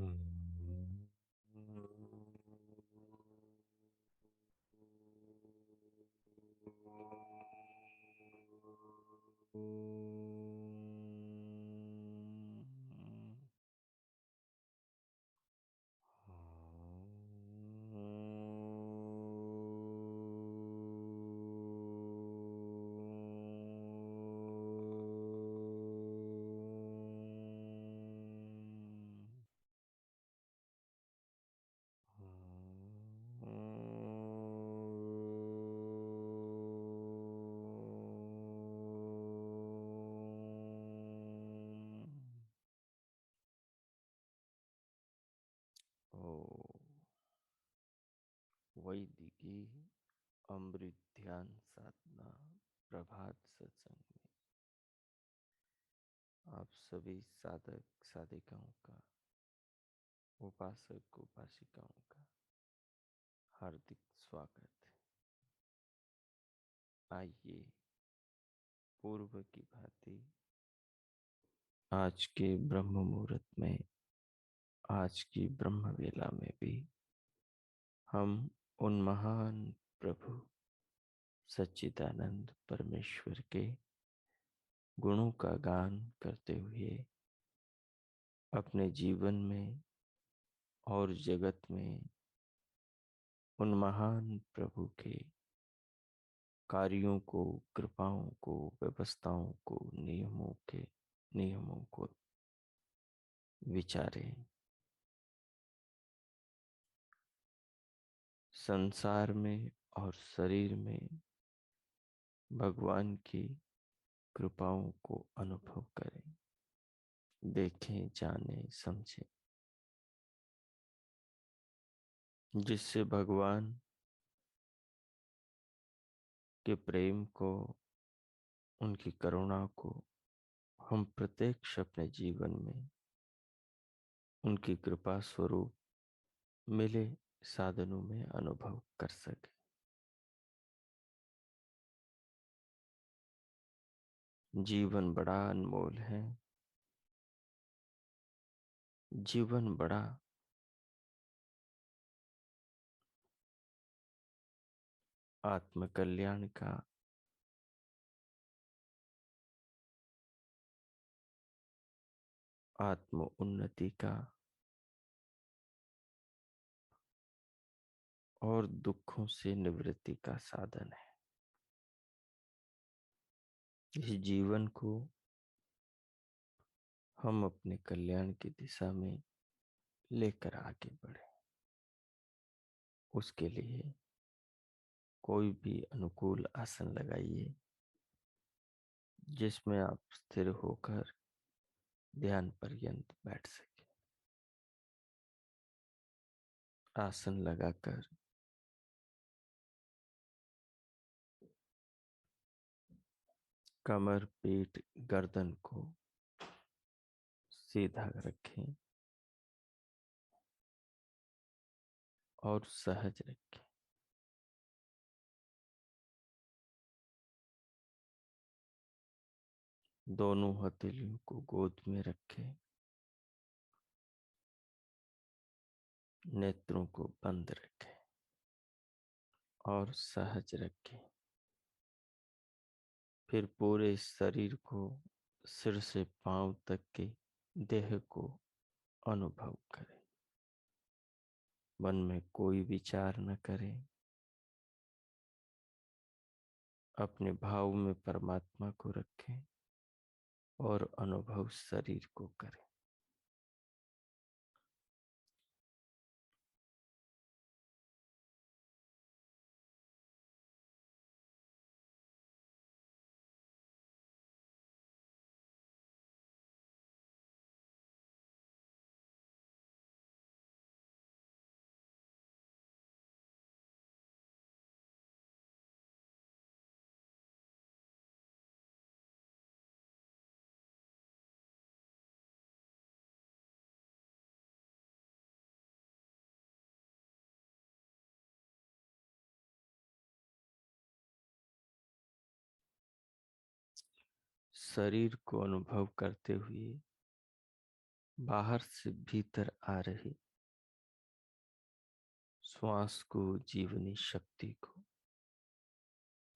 हम्म। वैदिकी अमृत ध्यान साधना प्रभात सत्संग में आप सभी साधक साधिकाओं का, उपासक उपासिकाओं का हार्दिक स्वागत है। आइए पूर्व की भांति आज के ब्रह्म मुहूर्त में, आज की ब्रह्म वेला में भी हम उन महान प्रभु सच्चिदानंद परमेश्वर के गुणों का गान करते हुए अपने जीवन में और जगत में उन महान प्रभु के कार्यों को, कृपाओं को, व्यवस्थाओं को, नियमों को विचारें। संसार में और शरीर में भगवान की कृपाओं को अनुभव करें, देखें, जानें, समझें, जिससे भगवान के प्रेम को, उनकी करुणा को हम प्रत्यक्ष अपने जीवन में उनकी कृपा स्वरूप मिले साधनों में अनुभव कर सके। जीवन बड़ा अनमोल है। जीवन बड़ा आत्म कल्याण का, आत्म उन्नति का और दुखों से निवृत्ति का साधन है। इस जीवन को हम अपने कल्याण की दिशा में लेकर आगे बढ़े। उसके लिए कोई भी अनुकूल आसन लगाइए, जिसमें आप स्थिर होकर ध्यान पर्यंत बैठ सके। आसन लगाकर कमर, पीठ, गर्दन को सीधा रखें और सहज रखें। दोनों हथेलियों को गोद में रखें। नेत्रों को बंद रखें और सहज रखें। फिर पूरे शरीर को, सिर से पांव तक के देह को अनुभव करें। मन में कोई विचार न करें। अपने भाव में परमात्मा को रखें और अनुभव शरीर को करें। शरीर को अनुभव करते हुए बाहर से भीतर आ रही श्वास को, जीवनी शक्ति को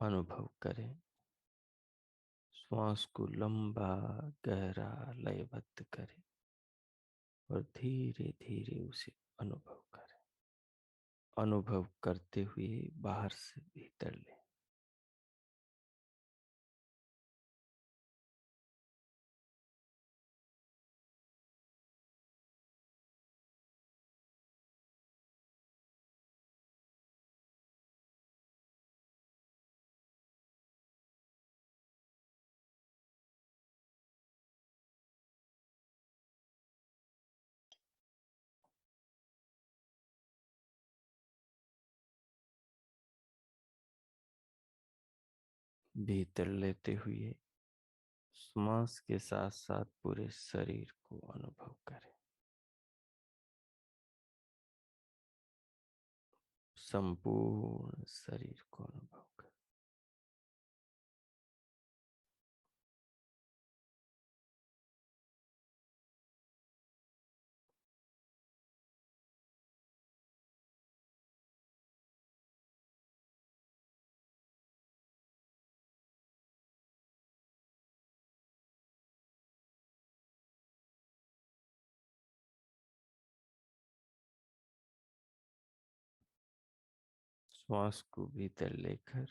अनुभव करें। श्वास को लंबा गहरा लयबद्ध करें और धीरे धीरे उसे अनुभव करें। अनुभव करते हुए बाहर से भीतर लें। भीतर लेते हुए श्वास के साथ साथ पूरे शरीर को अनुभव करें। संपूर्ण शरीर को अनुभव करें। श्वास को भीतर लेकर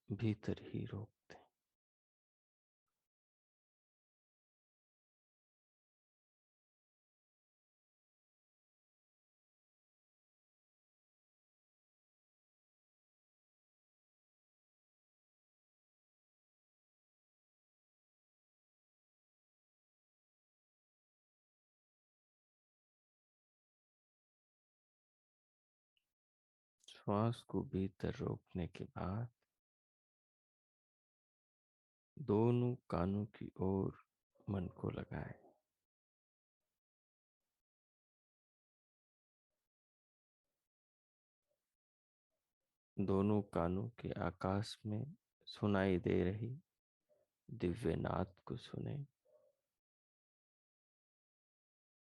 भीतर ही रोक दें। श्वास को भीतर रोकने के बाद दोनों कानों की ओर मन को लगाएं। दोनों कानों के आकाश में सुनाई दे रही दिव्य नाद को सुने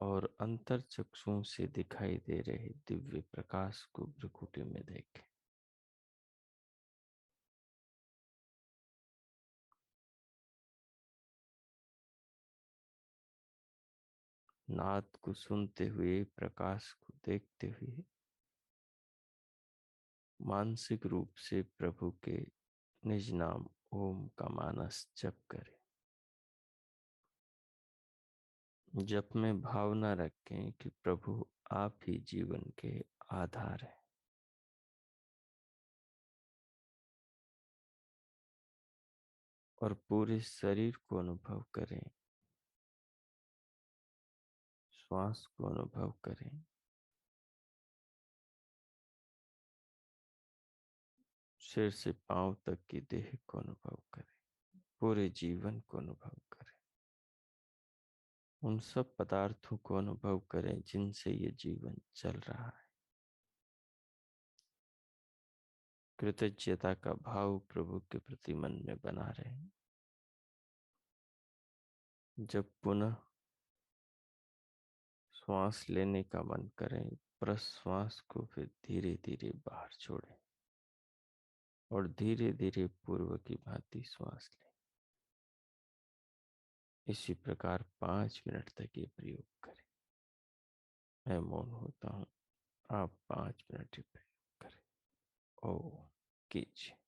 और अंतर चक्षुओं से दिखाई दे रहे दिव्य प्रकाश को भ्रुकुटी में देखें। नाद को सुनते हुए, प्रकाश को देखते हुए मानसिक रूप से प्रभु के निज नाम ओम का मानस जप करें। जप में भावना रखें कि प्रभु आप ही जीवन के आधार हैं। और पूरे शरीर को अनुभव करें। श्वास को अनुभव करें। सिर से पांव तक की देह को अनुभव करें। पूरे जीवन को अनुभव करें। उन सब पदार्थों को अनुभव करें जिनसे ये जीवन चल रहा है। कृतज्ञता का भाव प्रभु के प्रति मन में बना रहे। जब पुनः श्वास लेने का मन करें, प्रश्वास को फिर धीरे धीरे बाहर छोड़ें और धीरे धीरे पूर्व की भांति श्वास लें। इसी प्रकार 5 मिनट तक ये प्रयोग करें। मैं मौन होता हूँ, आप 5 मिनट ही प्रयोग करें। ओ कीजिए।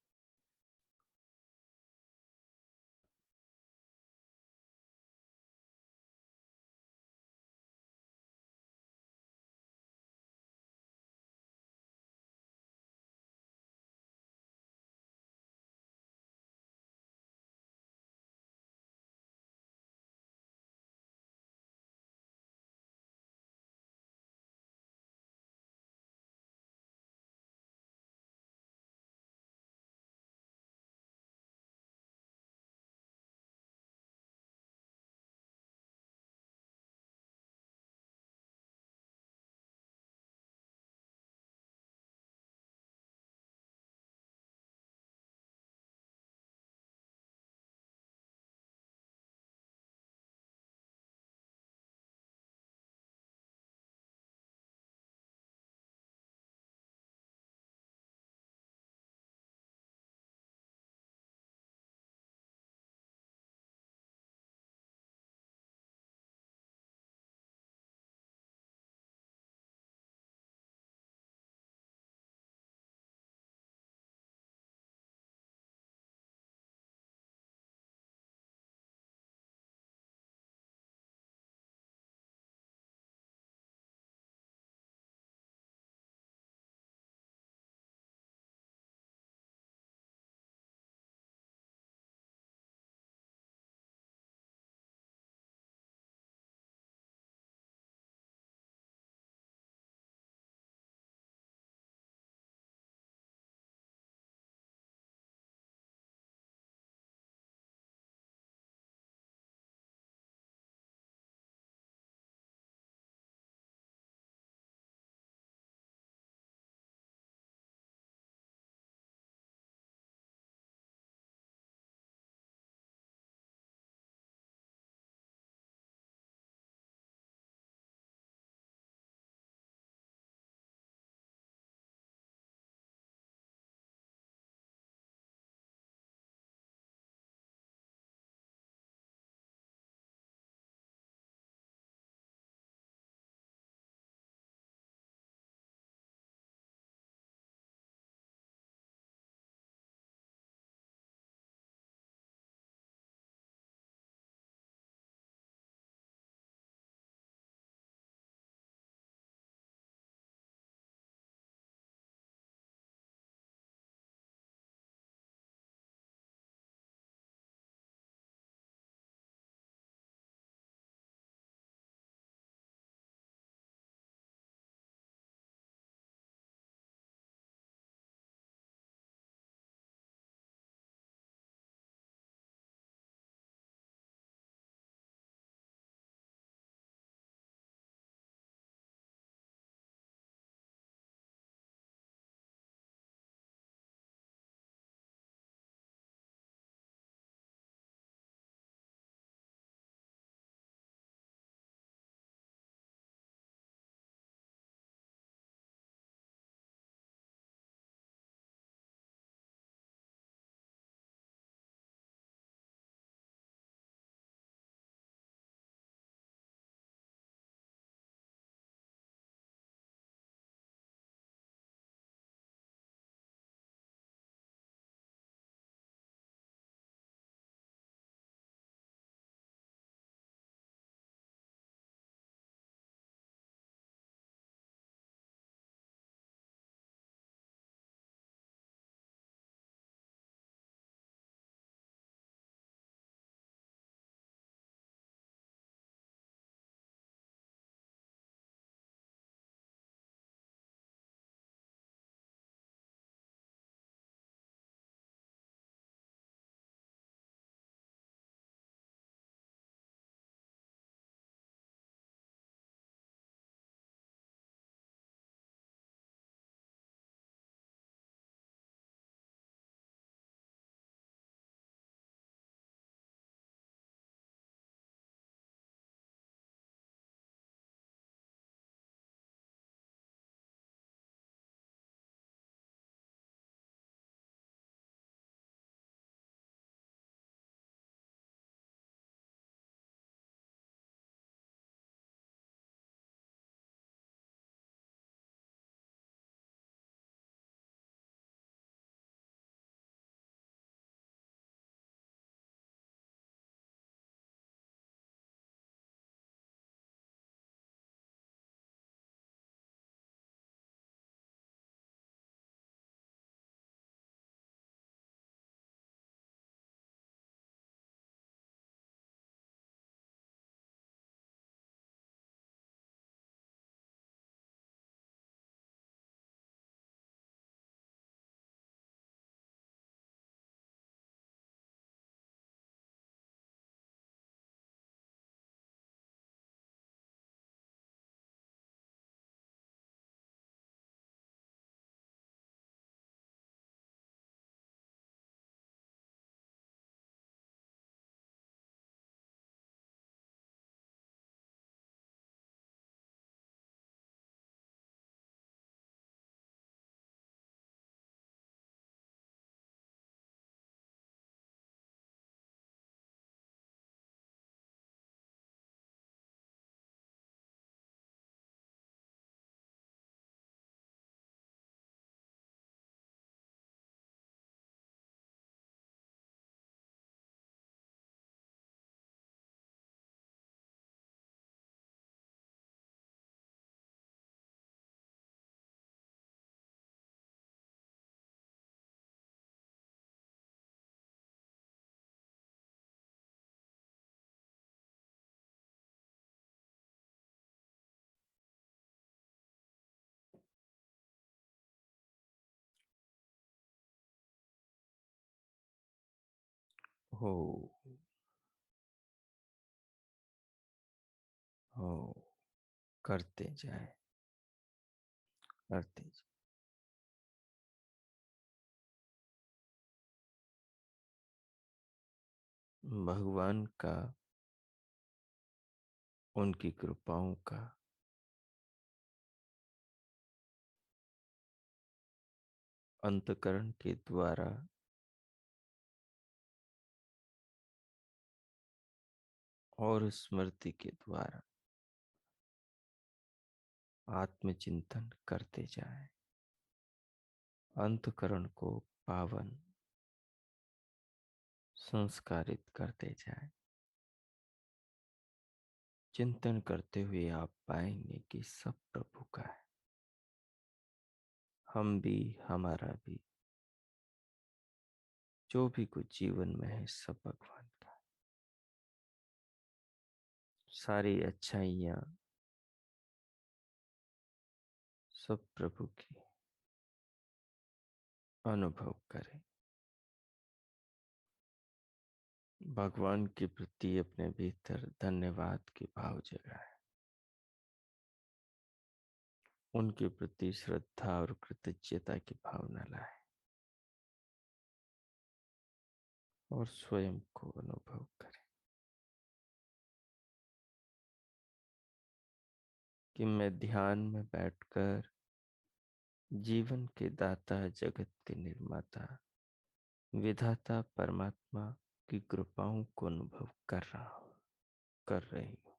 हो हो करते जाए, करते जाए। भगवान का, उनकी कृपाओं का अंतकरण के द्वारा और स्मृति के द्वारा आत्मचिंतन करते जाए, अंतकरण को पावन संस्कारित करते जाए। चिंतन करते हुए आप पाएंगे कि सब प्रभु का है। हम भी, हमारा भी, जो भी कुछ जीवन में है सब भगवान का है। सारी अच्छाइयाँ सब प्रभु की। अनुभव करें। भगवान के प्रति अपने भीतर धन्यवाद के भाव जगाए। उनके प्रति श्रद्धा और कृतज्ञता की भावना लाए और स्वयं को अनुभव करें कि मैं ध्यान में बैठकर जीवन के दाता, जगत के निर्माता, विधाता परमात्मा की कृपाओं को अनुभव कर रहा हूं, कर रही हूं।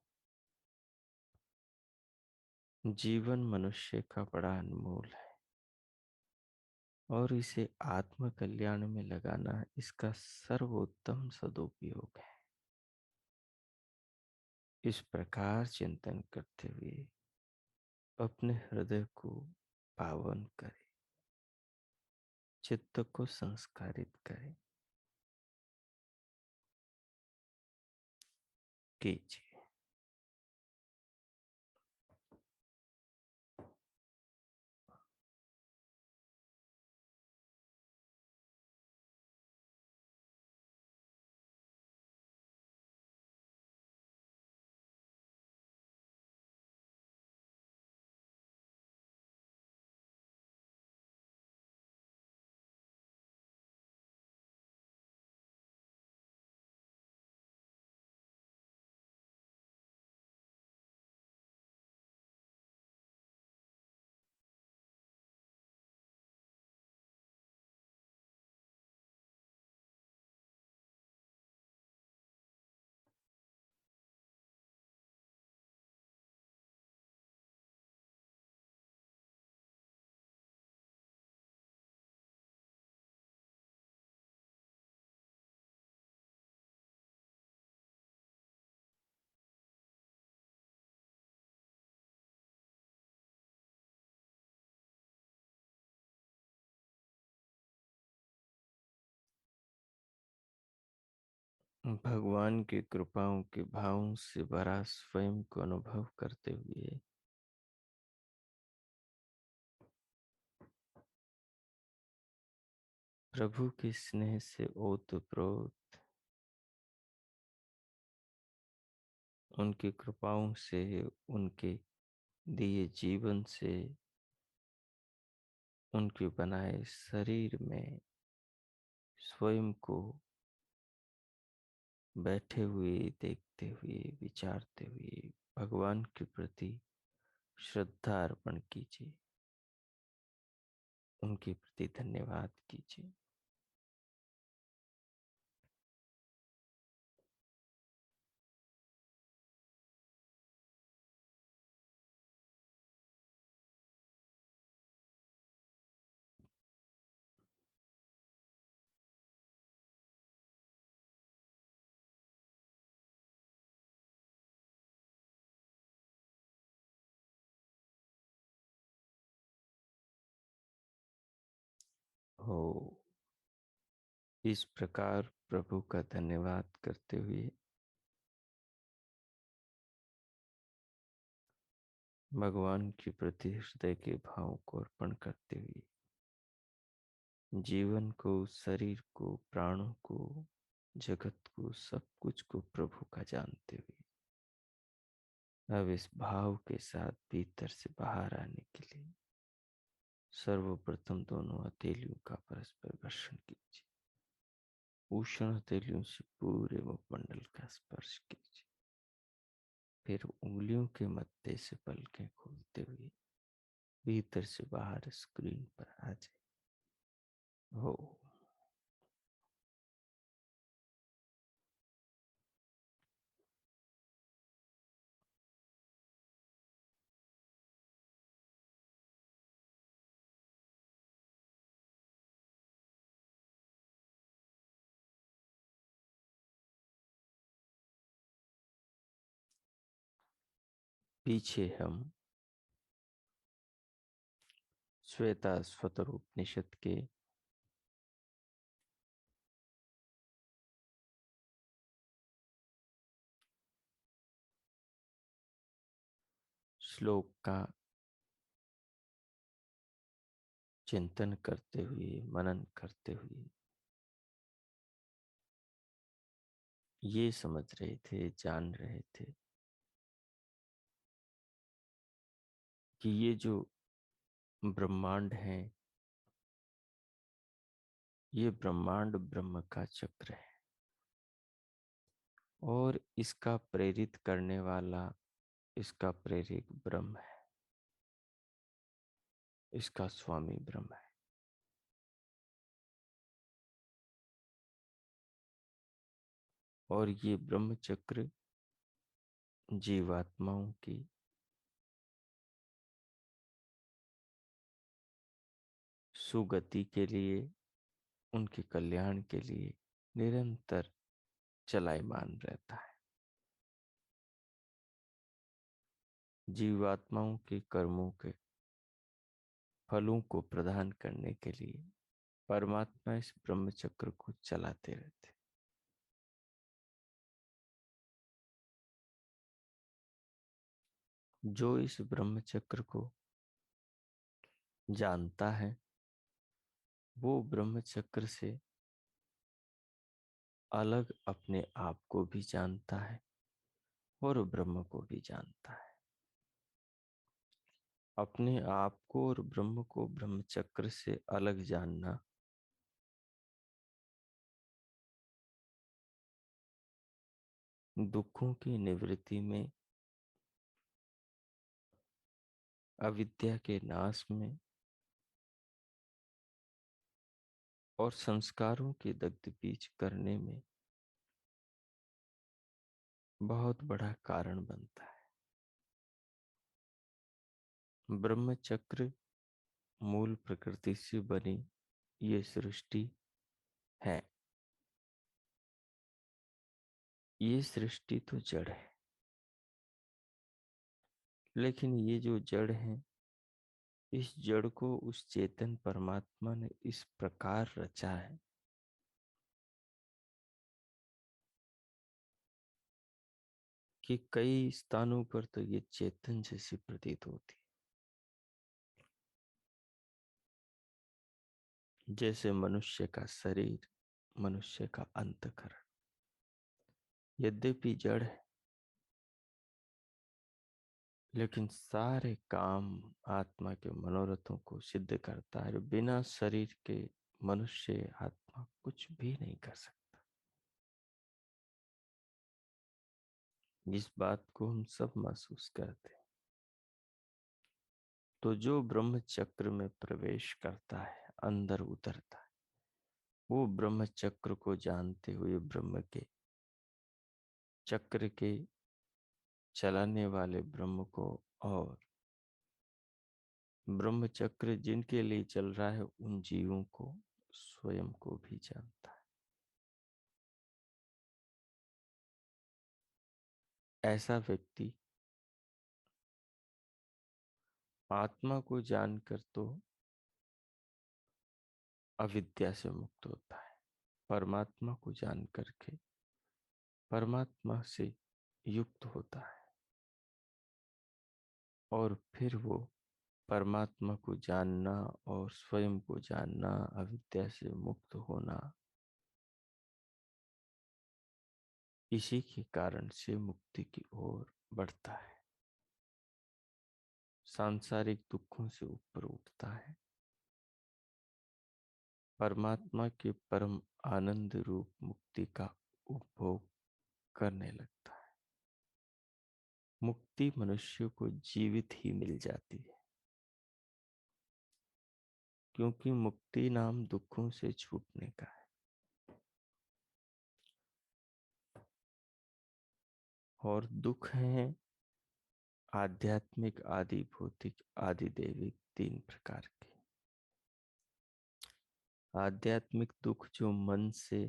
जीवन मनुष्य का बड़ा अनमोल है और इसे आत्म कल्याण में लगाना इसका सर्वोत्तम सदुपयोग है। इस प्रकार चिंतन करते हुए अपने हृदय को पावन करें, चित्त को संस्कारित करें। कीजिए। भगवान की कृपाओं के भावों से भरा स्वयं को अनुभव करते हुए प्रभु के स्नेह से ओतप्रोत, उनकी कृपाओं से, उनके दिए जीवन से, उनके बनाए शरीर में स्वयं को बैठे हुए, देखते हुए, विचारते हुए भगवान के प्रति श्रद्धा अर्पण कीजिए, उनके प्रति धन्यवाद कीजिए। हो इस प्रकार प्रभु का धन्यवाद करते हुए भगवान के प्रति हृदय के भाव को अर्पण करते हुए जीवन को, शरीर को, प्राणों को जगत को, सब कुछ को प्रभु का जानते हुए अब इस भाव के साथ भीतर से बाहर आने के लिए सर्वप्रथम दोनों हथेलियों का परस्पर घर्षण कीजिए। उष्ण हथेलियों से पूरे मुखमंडल का स्पर्श कीजिए। फिर उंगलियों के मध्य से पलकें खोलते हुए भीतर से बाहर स्क्रीन पर आ जाए। हो पीछे हम श्वेताश्वतर उपनिषद के श्लोक का चिंतन करते हुए, मनन करते हुए ये समझ रहे थे, जान रहे थे कि ये जो ब्रह्मांड है, ये ब्रह्मांड ब्रह्म का चक्र है और इसका प्रेरित करने वाला, इसका प्रेरक ब्रह्म है, इसका स्वामी ब्रह्म है। और ये ब्रह्म चक्र जीवात्माओं की सुगति के लिए, उनके कल्याण के लिए निरंतर चलायमान रहता है। जीवात्माओं के कर्मों के फलों को प्रदान करने के लिए परमात्मा इस ब्रह्म चक्र को चलाते रहते। जो इस ब्रह्म चक्र को जानता है वो ब्रह्म चक्र से अलग अपने आप को भी जानता है और ब्रह्म को भी जानता है। अपने आप को और ब्रह्म को ब्रह्म चक्र से अलग जानना दुखों की निवृत्ति में, अविद्या के नाश में और संस्कारों की दग्ध बीज करने में बहुत बड़ा कारण बनता है। ब्रह्म चक्र मूल प्रकृति से बनी ये सृष्टि है। ये सृष्टि तो जड़ है, लेकिन ये जो जड़ है, इस जड़ को उस चेतन परमात्मा ने इस प्रकार रचा है कि कई स्थानों पर तो ये चेतन जैसी प्रतीत होती है, जैसे मनुष्य का शरीर, मनुष्य का अंतःकरण यद्यपि जड़ है, लेकिन सारे काम आत्मा के मनोरथों को सिद्ध करता है। बिना शरीर के मनुष्य आत्मा कुछ भी नहीं कर सकता। इस बात को हम सब महसूस करते हैं। तो जो ब्रह्म चक्र में प्रवेश करता है, अंदर उतरता है, वो ब्रह्म चक्र को जानते हुए ब्रह्म के चक्र के चलाने वाले ब्रह्म को और ब्रह्म चक्र जिनके लिए चल रहा है उन जीवों को, स्वयं को भी जानता है। ऐसा व्यक्ति आत्मा को जानकर तो अविद्या से मुक्त होता है, परमात्मा को जान करके परमात्मा से युक्त होता है और फिर वो परमात्मा को जानना और स्वयं को जानना, अविद्या से मुक्त होना, इसी के कारण से मुक्ति की ओर बढ़ता है, सांसारिक दुखों से ऊपर उठता है, परमात्मा के परम आनंद रूप मुक्ति का उपभोग करने लगता है। मुक्ति मनुष्य को जीवित ही मिल जाती है, क्योंकि मुक्ति नाम दुखों से छूटने का है। और दुख हैं आध्यात्मिक, आदि भौतिक, आदि दैविक, तीन प्रकार के। आध्यात्मिक दुख जो मन से,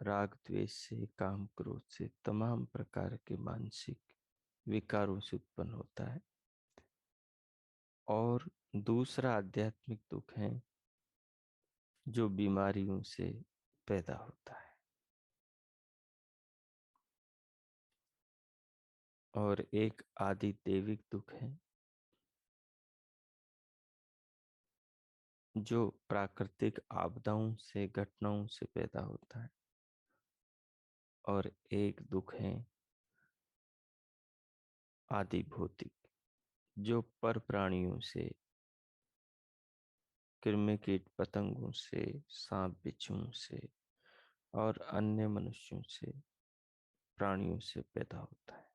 राग द्वेष से, काम क्रोध से, तमाम प्रकार के मानसिक विकारों से उत्पन्न होता है। और दूसरा आध्यात्मिक दुख है जो बीमारियों से पैदा होता है। और एक आदि दैविक दुख है जो प्राकृतिक आपदाओं से, घटनाओं से पैदा होता है। और एक दुख है आदि भौतिक, जो पर प्राणियों से, कृमि कीट पतंगों से, सांप बिच्छुओं से और अन्य मनुष्यों से, प्राणियों से पैदा होता है।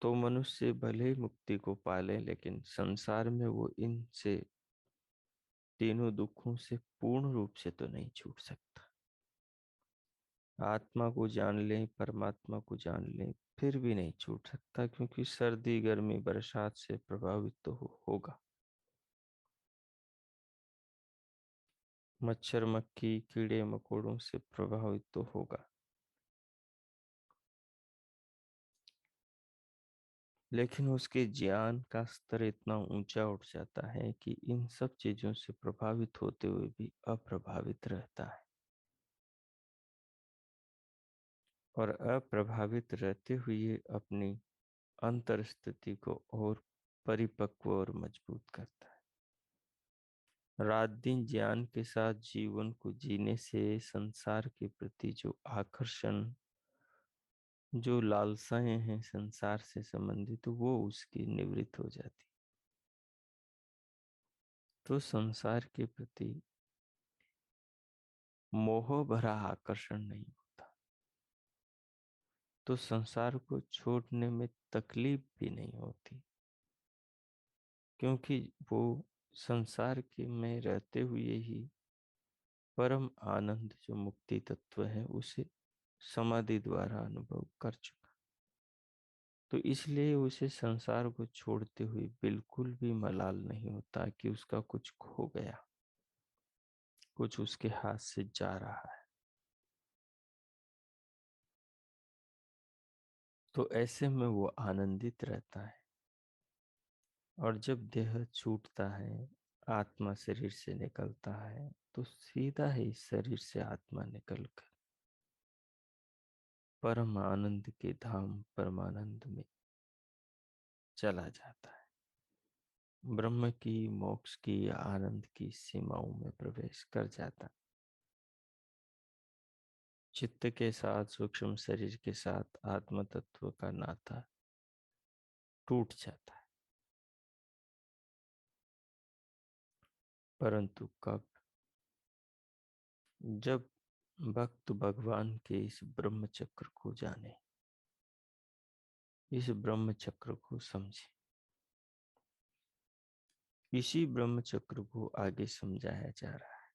तो मनुष्य भले ही मुक्ति को पाले, लेकिन संसार में वो इनसे, तीनों दुखों से पूर्ण रूप से तो नहीं छूट सकता। आत्मा को जान लें, परमात्मा को जान लें, फिर भी नहीं छूट सकता, क्योंकि सर्दी गर्मी बरसात से प्रभावित तो होगा। मच्छर मक्खी कीड़े मकोड़ों से प्रभावित तो होगा। लेकिन उसके ज्ञान का स्तर इतना ऊंचा उठ जाता है कि इन सब चीजों से प्रभावित होते हुए भी अप्रभावित रहता है। और अप्रभावित रहते हुए अपनी अंतर स्थिति को और परिपक्व और मजबूत करता है। रात दिन ज्ञान के साथ जीवन को जीने से संसार के प्रति जो आकर्षण, जो लालसाएं हैं संसार से संबंधित, वो उसकी निवृत्त हो जाती। तो संसार के प्रति मोह भरा आकर्षण नहीं होता। तो संसार को छोड़ने में तकलीफ भी नहीं होती, क्योंकि वो संसार के में रहते हुए ही परम आनंद जो मुक्ति तत्व है उसे समाधि द्वारा अनुभव कर चुका। तो इसलिए उसे संसार को छोड़ते हुए बिल्कुल भी मलाल नहीं होता कि उसका कुछ खो गया, कुछ उसके हाथ से जा रहा है। तो ऐसे में वो आनंदित रहता है। और जब देह छूटता है, आत्मा शरीर से निकलता है, तो सीधा ही शरीर से आत्मा निकलकर परम आनंद के धाम परमानंद में चला जाता है। ब्रह्म की, मोक्ष की, आनंद की सीमाओं में प्रवेश कर जाता है। चित्त के साथ, सूक्ष्म शरीर के साथ आत्म तत्व का नाता टूट जाता है। परंतु कब? जब भक्त भगवान के इस ब्रह्म चक्र को जाने, इस ब्रह्म चक्र को समझे। इसी ब्रह्म चक्र को आगे समझाया जा रहा है,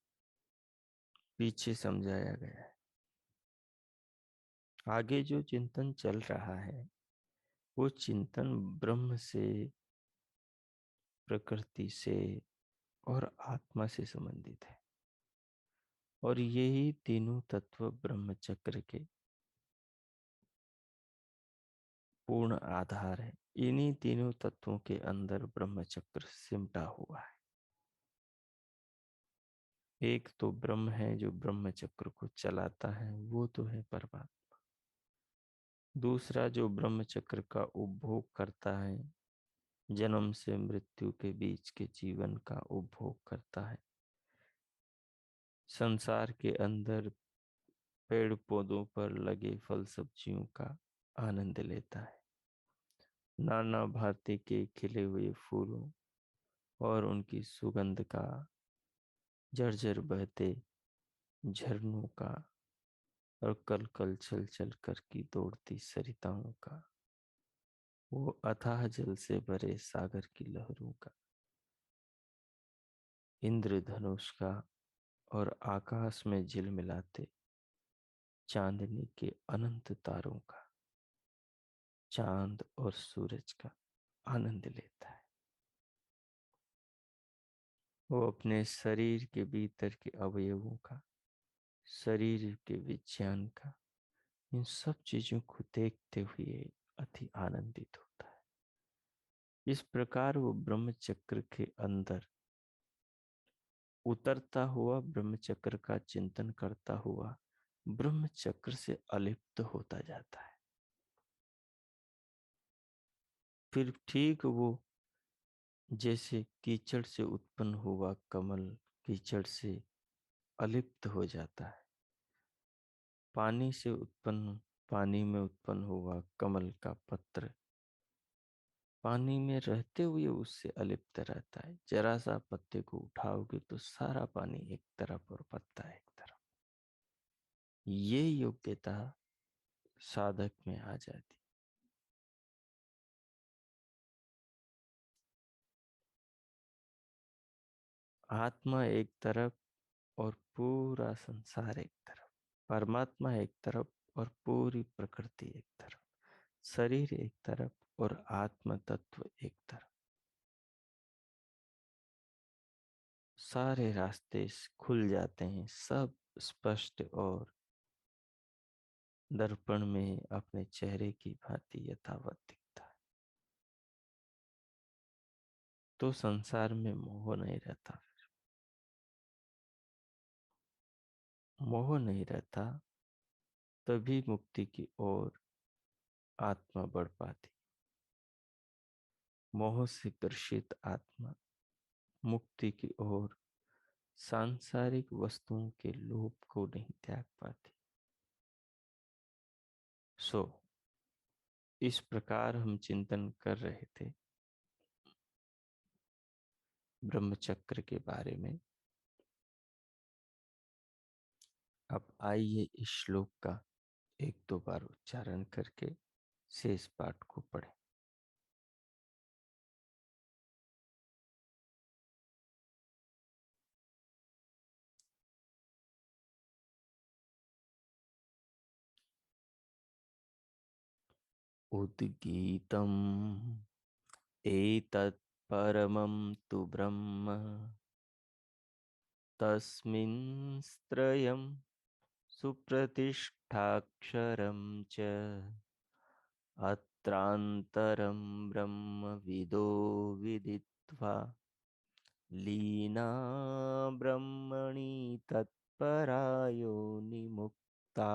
पीछे समझाया गया है। आगे जो चिंतन चल रहा है वो चिंतन ब्रह्म से, प्रकृति से और आत्मा से संबंधित है। और यही तीनों तत्व ब्रह्म चक्र के पूर्ण आधार है। इन्हीं तीनों तत्वों के अंदर ब्रह्म चक्र सिमटा हुआ है। एक तो ब्रह्म है जो ब्रह्म चक्र को चलाता है, वो तो है परमात्मा। दूसरा जो ब्रह्म चक्र का उपभोग करता है, जन्म से मृत्यु के बीच के जीवन का उपभोग करता है, संसार के अंदर पेड़ पौधों पर लगे फल सब्जियों का आनंद लेता है, नाना भांति के खिले हुए फूलों और उनकी सुगंध का, झरझर बहते झरनों का और कल कल चल चल कर की दौड़ती सरिताओं का, वो अथाह जल से भरे सागर की लहरों का, इंद्रधनुष का और आकाश में झिलमिलाते चांदनी के अनंत तारों का, चांद और सूरज का आनंद लेता है। वो अपने शरीर के भीतर के अवयवों का, शरीर के विज्ञान का, इन सब चीजों को देखते हुए अति आनंदित होता है। इस प्रकार वो ब्रह्म चक्र के अंदर उतरता हुआ, ब्रह्म चक्र का चिंतन करता हुआ ब्रह्म चक्र से अलिप्त होता जाता है। फिर ठीक वो जैसे कीचड़ से उत्पन्न हुआ कमल कीचड़ से अलिप्त हो जाता है, पानी से उत्पन्न, पानी में उत्पन्न हुआ कमल का पत्र पानी में रहते हुए उससे अलिप्त रहता है। जरा सा पत्ते को उठाओगे तो सारा पानी एक तरफ और पत्ता एक तरफ। ये योग्यता साधक में आ जाती। आत्मा एक तरफ और पूरा संसार एक तरफ, परमात्मा एक तरफ और पूरी प्रकृति एक तरफ, शरीर एक तरफ और आत्म तत्व एक तरफ। सारे रास्ते खुल जाते हैं, सब स्पष्ट और दर्पण में अपने चेहरे की भांति यथावत दिखता है। तो संसार में मोह नहीं रहता। मोह नहीं रहता तभी मुक्ति की ओर आत्मा बढ़ पाती। मोह से ग्रसित आत्मा मुक्ति की ओर, सांसारिक वस्तुओं के लोभ को नहीं त्याग पाती। इस प्रकार हम चिंतन कर रहे थे ब्रह्मचक्र के बारे में। अब आइए इस श्लोक का एक दो बार उच्चारण करके शेष पाठ को पढ़ें। उद्गीतम् एतत् परमं तु ब्रह्म, तस्मिन् त्रयं सुप्रतिष्ठाक्षरं च, अत्रान्तरं ब्रह्मविदो विदित्वा लीना ब्रह्मणि तत्परायो निमुक्ता।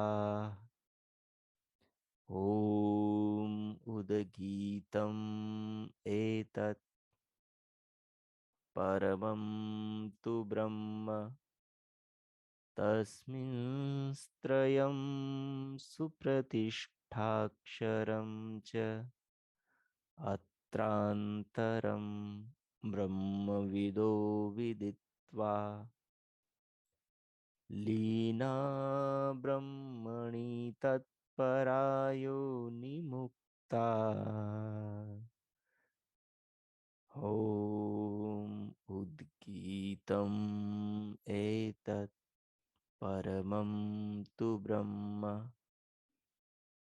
ॐ उदगीतम् एतत् परमं तु ब्रह्म, तस्मिंस्त्रयं सुप्रतिष्ठाक्षरं च, अत्रान्तरं ब्रह्मविदो विदित्वा लीना ब्रह्मणि तत्परायो निमुक्ता। ॐ उद्गीतम् एतत् परमं तु ब्रह्म,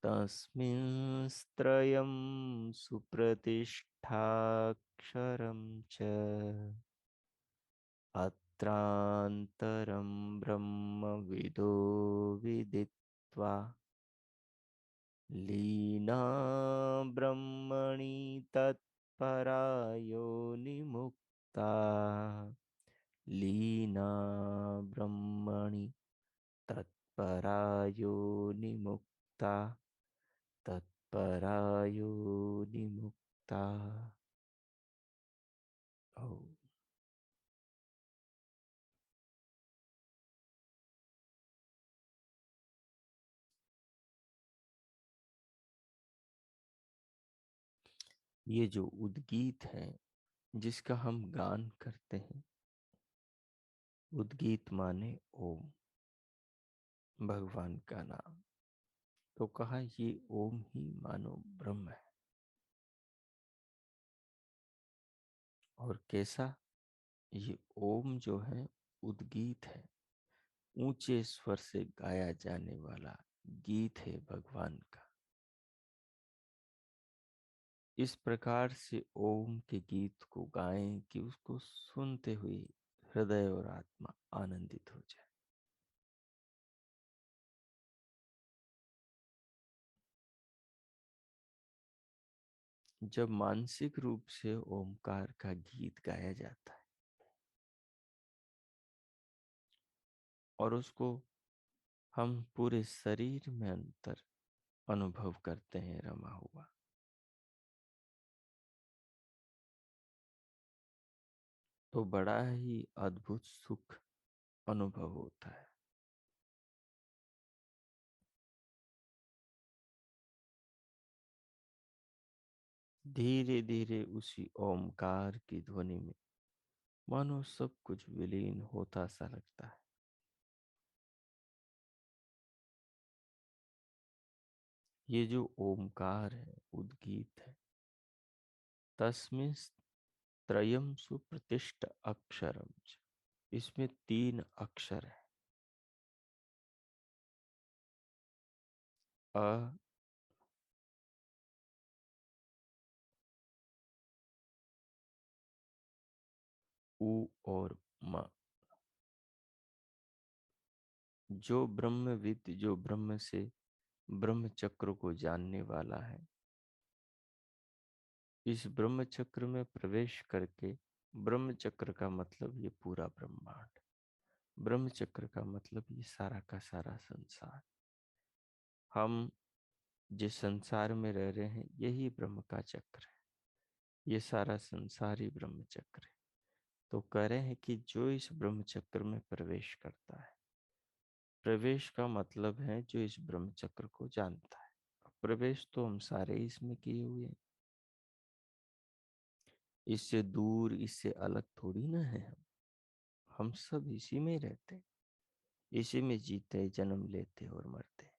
तस्मिंस्त्रयं सुप्रतिष्ठाक्षरं च, अत्रान्तरं ब्रह्मविदो विदित्वा लीना ब्रह्मणि तत्परायो निमुक्ता। लीना ब्रह्मणि तत्परायो निमुक्ता, तत्परायो निमुक्ता। ओ ये जो उद्गीत है जिसका हम गान करते हैं, उद्गीत माने ओम, भगवान का नाम। तो कहा ये ओम ही मानो ब्रह्म है। और कैसा? ये ओम जो है उद्गीत है, ऊंचे स्वर से गाया जाने वाला गीत है भगवान का। इस प्रकार से ओम के गीत को गाएं कि उसको सुनते हुए हृदय और आत्मा आनंदित हो जाए। जब मानसिक रूप से ओमकार का गीत गाया जाता है और उसको हम पूरे शरीर में अंतर अनुभव करते हैं रमा हुआ, तो बड़ा ही अद्भुत सुख अनुभव होता है। धीरे धीरे उसी ओमकार की ध्वनि में मानो सब कुछ विलीन होता सा लगता है। ये जो ओमकार है, उद्गीत है, तस्मिन् त्रयं सुप्रतिष्ठ अक्षरम च। इसमें 3 अक्षर है, अ, उ और म। जो ब्रह्मविद, जो ब्रह्म से ब्रह्म चक्र को जानने वाला है, इस ब्रह्म चक्र में प्रवेश करके, ब्रह्म चक्र का मतलब ये पूरा ब्रह्मांड, ब्रह्म चक्र का मतलब ये सारा का सारा संसार। हम जिस संसार में रह रहे हैं यही ब्रह्म का चक्र है, ये सारा संसार ही ब्रह्म चक्र है। तो कह रहे हैं कि जो इस ब्रह्म चक्र में प्रवेश करता है, प्रवेश का मतलब है जो इस ब्रह्म चक्र को जानता है। प्रवेश तो हम सारे इसमें किए हुए हैं, इससे दूर, इससे अलग थोड़ी ना है हम सब इसी में रहते हैं, इसी में जीते, जन्म लेते और मरते,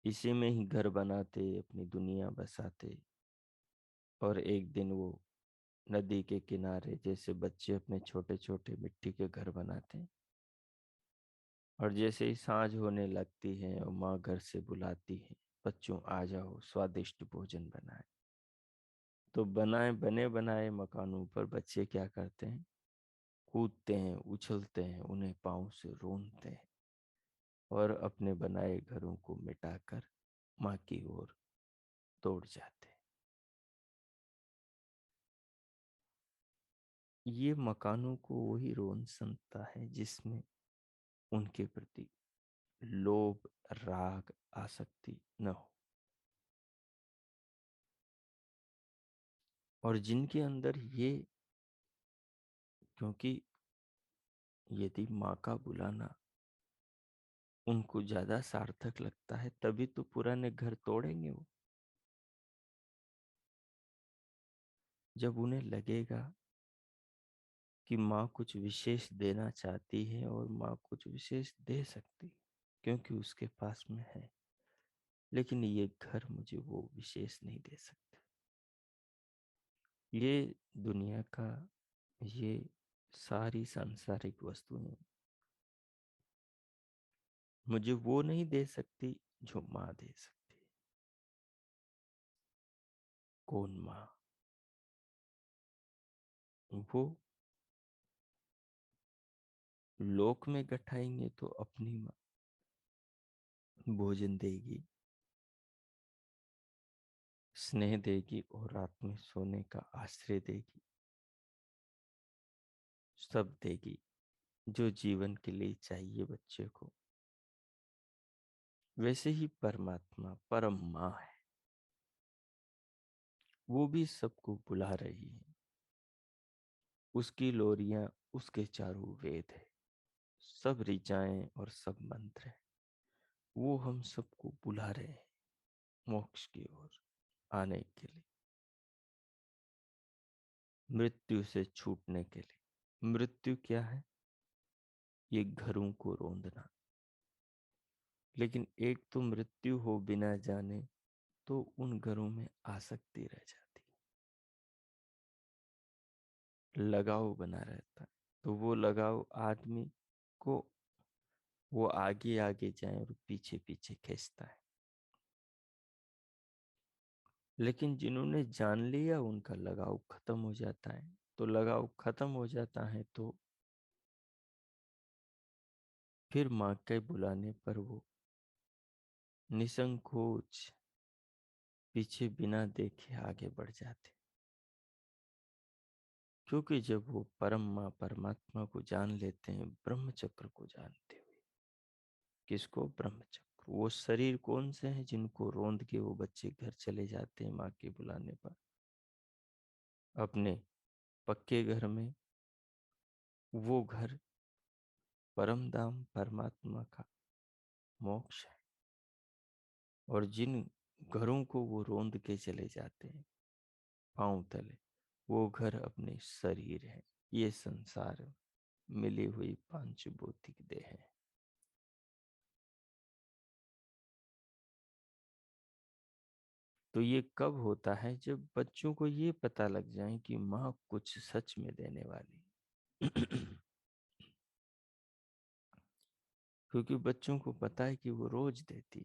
इसी में ही घर बनाते, अपनी दुनिया बसाते। और एक दिन वो नदी के किनारे जैसे बच्चे अपने छोटे छोटे मिट्टी के घर बनाते हैं, और जैसे ही सांझ होने लगती है और माँ घर से बुलाती है, बच्चों आ जाओ स्वादिष्ट भोजन बनाए, तो बने बनाए मकानों पर बच्चे क्या करते हैं? कूदते हैं, उछलते हैं, उन्हें पाँव से रोनते हैं और अपने बनाए घरों को मिटाकर माँ की ओर दौड़ जाते हैं। ये मकानों को वही रोन सुनता है जिसमें उनके प्रति लोभ, राग, आसक्ति न हो। और जिनके अंदर ये, क्योंकि यदि माँ का बुलाना उनको ज्यादा सार्थक लगता है, तभी तो पुराने घर तोड़ेंगे वो। जब उन्हें लगेगा कि माँ कुछ विशेष देना चाहती है और माँ कुछ विशेष दे सकती, क्योंकि उसके पास में है, लेकिन ये घर मुझे वो विशेष नहीं दे सकते। ये दुनिया का, ये सारी सांसारिक वस्तुएं मुझे वो नहीं दे सकती जो माँ दे सकती। कौन माँ? वो लोक में गठाएंगे तो अपनी माँ भोजन देगी, स्नेह देगी और रात में सोने का आश्रय देगी, सब देगी जो जीवन के लिए चाहिए बच्चे को। वैसे ही परमात्मा परम माँ है, वो भी सबको बुला रही है। उसकी लोरियां, उसके चारों वेद है, सब ऋचाएं और सब मंत्र है। वो हम सबको बुला रहे हैं मोक्ष की ओर। आने के लिए, मृत्यु से छूटने के लिए। मृत्यु क्या है? ये घरों को रोंदना। लेकिन एक तो मृत्यु हो बिना जाने, तो उन घरों में आसक्ति रह जाती, लगाव बना रहता है। तो वो लगाव आदमी को, वो आगे आगे जाए और पीछे पीछे खींचता है। लेकिन जिन्होंने जान लिया, उनका लगाव खत्म हो जाता है। तो लगाव खत्म हो जाता है तो फिर माँ के बुलाने पर वो निसंकोच पीछे बिना देखे आगे बढ़ जाते। क्योंकि जब वो परम माँ परमात्मा को जान लेते हैं, ब्रह्म चक्र को जानते हुए। किसको? ब्रह्म चक्र। वो शरीर कौन से हैं जिनको रोंद के वो बच्चे घर चले जाते हैं माँ के बुलाने पर? अपने पक्के घर में। वो घर परम धाम परमात्मा का मोक्ष है। और जिन घरों को वो रोंद के चले जाते हैं पांव तले, वो घर अपने शरीर है। ये संसार मिली हुई पांच भौतिक देह है। तो ये कब होता है? जब बच्चों को ये पता लग जाए कि माँ कुछ सच में देने वाली। क्योंकि बच्चों को पता है कि वो रोज देती,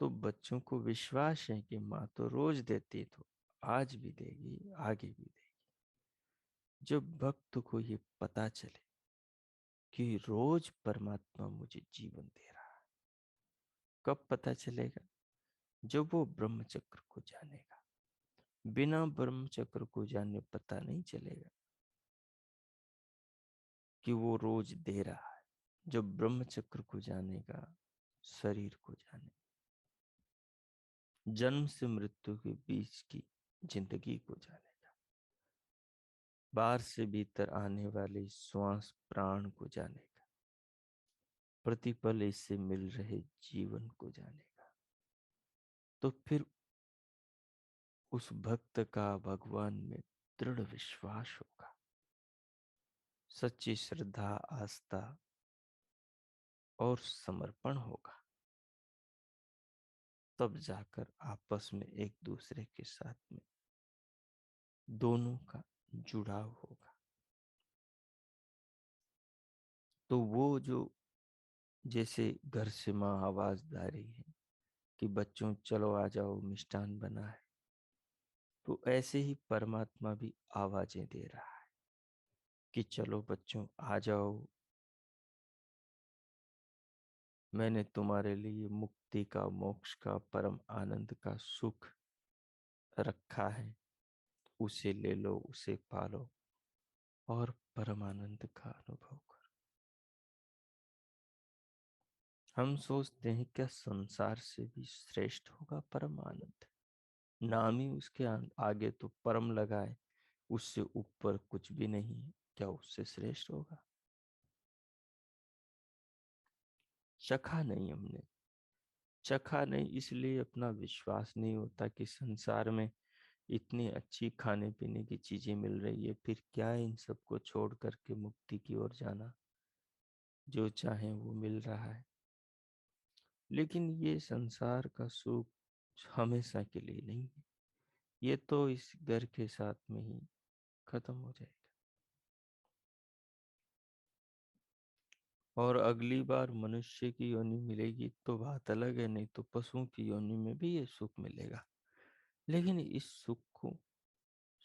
तो बच्चों को विश्वास है कि माँ तो रोज देती, तो आज भी देगी, आगे भी देगी। जब भक्त को ये पता चले कि रोज परमात्मा मुझे जीवन दे रहा है, कब पता चलेगा? जब वो ब्रह्म चक्र को जानेगा। बिना ब्रह्म चक्र को जाने पता नहीं चलेगा कि वो रोज दे रहा है। जब ब्रह्म चक्र को जानेगा, शरीर को जाने, जन्म से मृत्यु के बीच की जिंदगी को जानेगा, बाहर से भीतर आने वाले श्वास प्राण को जानेगा, प्रतिपल इससे मिल रहे जीवन को जानेगा, तो फिर उस भक्त का भगवान में दृढ़ विश्वास होगा, सच्ची श्रद्धा आस्था और समर्पण होगा। तब जाकर आपस में एक दूसरे के साथ में दोनों का जुड़ाव होगा। तो वो जो, जैसे घर से माँ आवाज दा रही है कि बच्चों चलो आ जाओ मिष्ठान बना है, तो ऐसे ही परमात्मा भी आवाजें दे रहा है कि चलो बच्चों आ जाओ, मैंने तुम्हारे लिए मुक्ति का, मोक्ष का, परम आनंद का सुख रखा है, उसे ले लो, उसे पालो और परम आनंद का अनुभव करो। हम सोचते हैं क्या संसार से भी श्रेष्ठ होगा परम आनंद? नाम ही उसके आगे तो परम लगा है, उससे ऊपर कुछ भी नहीं है, क्या उससे श्रेष्ठ होगा? चखा नहीं हमने। चखा नहीं, इसलिए अपना विश्वास नहीं होता कि संसार में इतनी अच्छी खाने पीने की चीजें मिल रही है, फिर क्या इन सबको छोड़ करके मुक्ति की ओर जाना? जो चाहे वो मिल रहा है। लेकिन ये संसार का सुख हमेशा के लिए नहीं है, ये तो इस घर के साथ में ही खत्म हो जाएगा। और अगली बार मनुष्य की योनि मिलेगी तो बात अलग है, नहीं तो पशुओं की योनि में भी ये सुख मिलेगा। लेकिन इस सुख को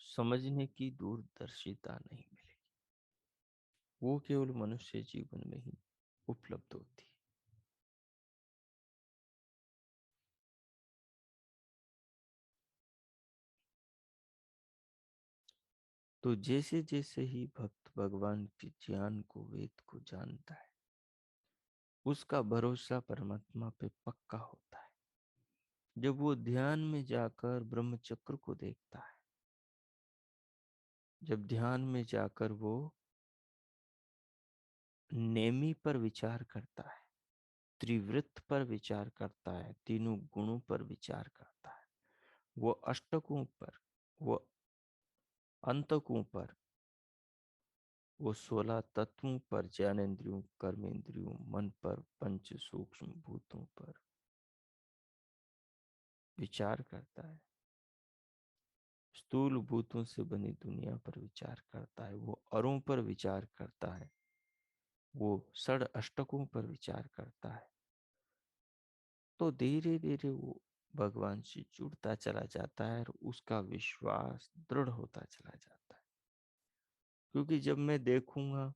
समझने की दूरदर्शिता नहीं मिलेगी, वो केवल मनुष्य जीवन में ही उपलब्ध होती है। तो जैसे जैसे ही भक्त भगवान के ज्ञान को, वेद को जानता है, उसका भरोसा परमात्मा पे पक्का होता है। जब वो ध्यान में जाकर ब्रह्म चक्र को देखता है, जब ध्यान में जाकर वो नेमी पर विचार करता है, त्रिवृत्त पर विचार करता है, तीनों गुणों पर विचार करता है, वो अष्टकों पर, वो अंतकों पर, वो 16 तत्वों पर, ज्ञानेंद्रियों, कर्मेंद्रियों, मन पर, पंच सूक्ष्म भूतों पर विचार करता है। स्थूल भूतों से बनी दुनिया पर विचार करता है, वो अरों पर विचार करता है, वो षड अष्टकों पर विचार करता है। तो धीरे धीरे वो भगवान से जुड़ता चला जाता है और उसका विश्वास दृढ़ होता चला जाता है। क्योंकि जब मैं देखूंगा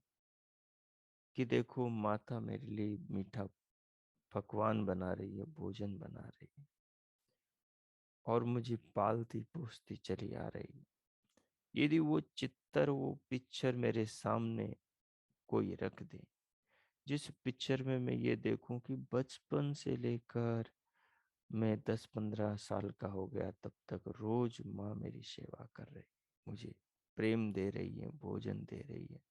कि देखो माता मेरे लिए मीठा पकवान बना रही है, भोजन बना रही है, और मुझे पालती पोसती चली आ रही है, यदि वो चित्र, वो पिक्चर मेरे सामने कोई रख दे, जिस पिक्चर में मैं ये देखूं कि बचपन से लेकर मैं 10-15 साल का हो गया तब तक रोज माँ मेरी सेवा कर रही, मुझे प्रेम दे रही है, भोजन दे रही है,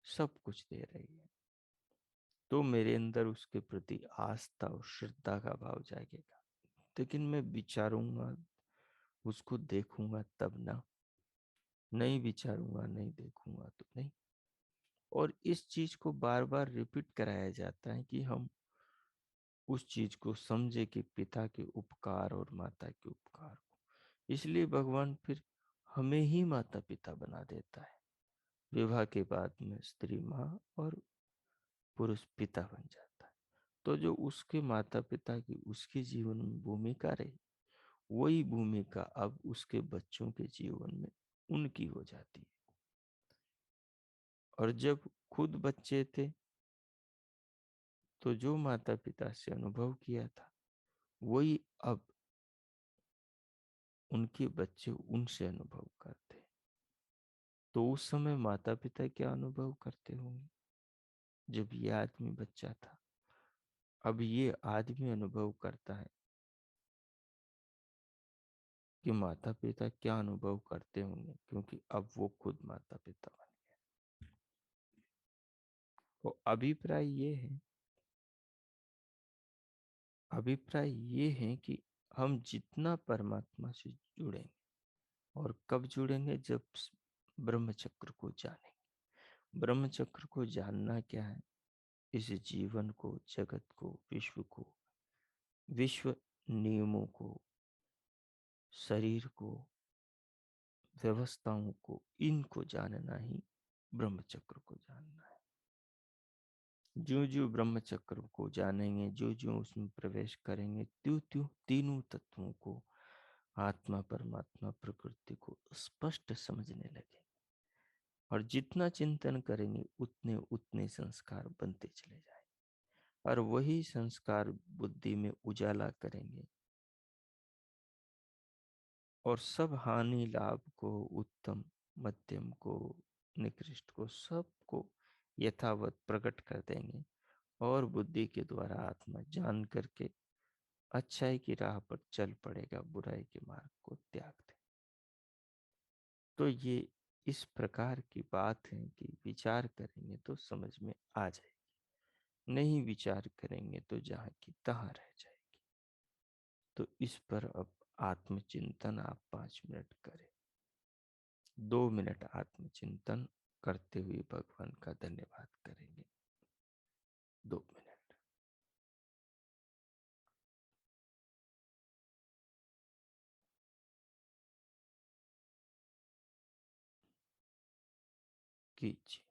सब कुछ दे रही है, तो मेरे अंदर उसके प्रति आस्था और श्रद्धा का भाव जागेगा। लेकिन मैं विचारूंगा, उसको देखूंगा तब ना, नहीं विचारूंगा, नहीं देखूंगा तो नहीं। और इस चीज को बार बार रिपीट कराया जाता है कि हम उस चीज को समझे कि पिता के उपकार और माता के उपकार को। इसलिए भगवान फिर हमें ही माता पिता बना देता है। विवाह के बाद में स्त्री माँ और पुरुष पिता बन जाता है। तो जो उसके माता पिता की उसके जीवन में भूमिका रही, वही भूमिका अब उसके बच्चों के जीवन में उनकी हो जाती है। और जब खुद बच्चे थे तो जो माता पिता से अनुभव किया था, वही अब उनके बच्चे उनसे अनुभव करते। तो उस समय माता पिता क्या अनुभव करते होंगे जब ये आदमी बच्चा था? अब ये आदमी अनुभव करता है कि माता पिता क्या अनुभव करते होंगे, क्योंकि अब वो खुद माता पिता बन गए। तो अभिप्राय ये है कि हम जितना परमात्मा से जुड़ेंगे, और कब जुड़ेंगे? जब ब्रह्मचक्र को जानेंगे। ब्रह्मचक्र को जानना क्या है? इस जीवन को, जगत को, विश्व नियमों को, शरीर को, व्यवस्थाओं को, इनको जानना ही ब्रह्मचक्र को जानना है। जो जो ब्रह्मचक्र को जानेंगे, जो जो उसमें प्रवेश करेंगे, त्यों त्यों तीनों तत्वों को, आत्मा, परमात्मा, प्रकृति को स्पष्ट समझने लगे। और जितना चिंतन करेंगे उतने उतने संस्कार बनते चले जाएंगे, और वही संस्कार बुद्धि में उजाला करेंगे, और सब हानि लाभ को, उत्तम मध्यम को, निकृष्ट को, सबको यथावत प्रकट कर देंगे। और बुद्धि के द्वारा आत्मा जान करके अच्छाई की राह पर चल पड़ेगा, बुराई के मार्ग को त्याग दे। तो ये इस प्रकार की बात है कि विचार करेंगे तो समझ में आ जाएगी, नहीं विचार करेंगे तो जहाँ की तहाँ रह जाएगी। तो इस पर अब आत्मचिंतन आप 5 मिनट करें। 2 मिनट आत्मचिंतन करते हुए भगवान का धन्यवाद करेंगे। 2 मिनट कीजिए।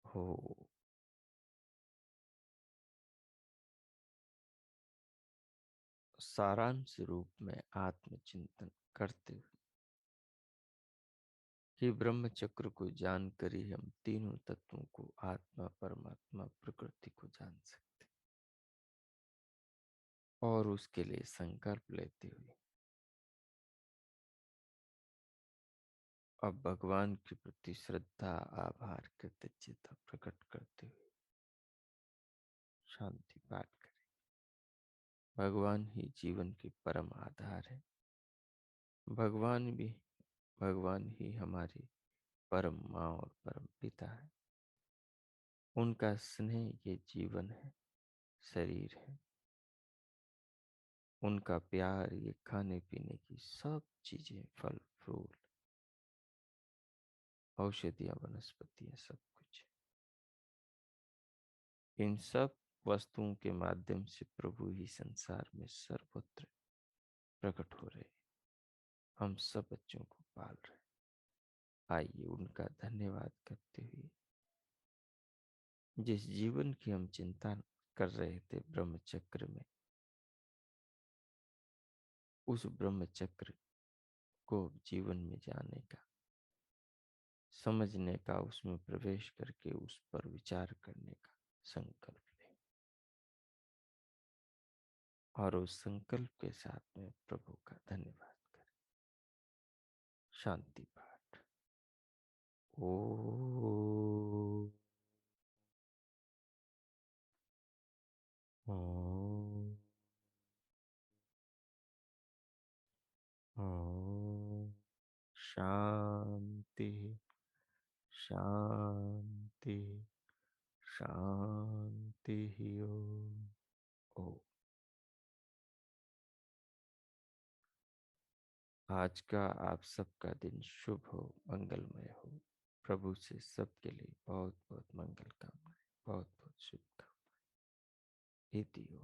हो। सारांश रूप में आत्मचिंतन करते हुए कि ब्रह्म चक्र को जानकर ही हम तीनों तत्वों को, आत्मा, परमात्मा, प्रकृति को जान सकते, और उसके लिए संकल्प लेते हुए अब भगवान के प्रति श्रद्धा, आभार, कृतज्ञता प्रकट करते हुए शांति पाठ करें। भगवान ही जीवन की परम आधार है। भगवान ही हमारी परम माँ और परम पिता है। उनका स्नेह ये जीवन है, शरीर है। उनका प्यार ये खाने पीने की सब चीजें, फल फूल, औषधियां, वनस्पतियां, सब कुछ। इन सब वस्तुओं के माध्यम से प्रभु ही संसार में सर्वत्र प्रकट हो रहे, हम सब बच्चों को पाल रहे। आइए उनका धन्यवाद करते हुए जिस जीवन की हम चिंता कर रहे थे ब्रह्म चक्र में, उस ब्रह्म चक्र को जीवन में जाने का, समझने का, उसमें प्रवेश करके उस पर विचार करने का संकल्प लें, और उस संकल्प के साथ में प्रभु का धन्यवाद करें। शांति पाठ। ओ ओम ओम शांति शांति शांति। ओम। ओ आज का आप सबका दिन शुभ हो, मंगलमय हो। प्रभु से सबके लिए बहुत बहुत मंगल कामनाएं, बहुत बहुत शुभकामनाएं। इति।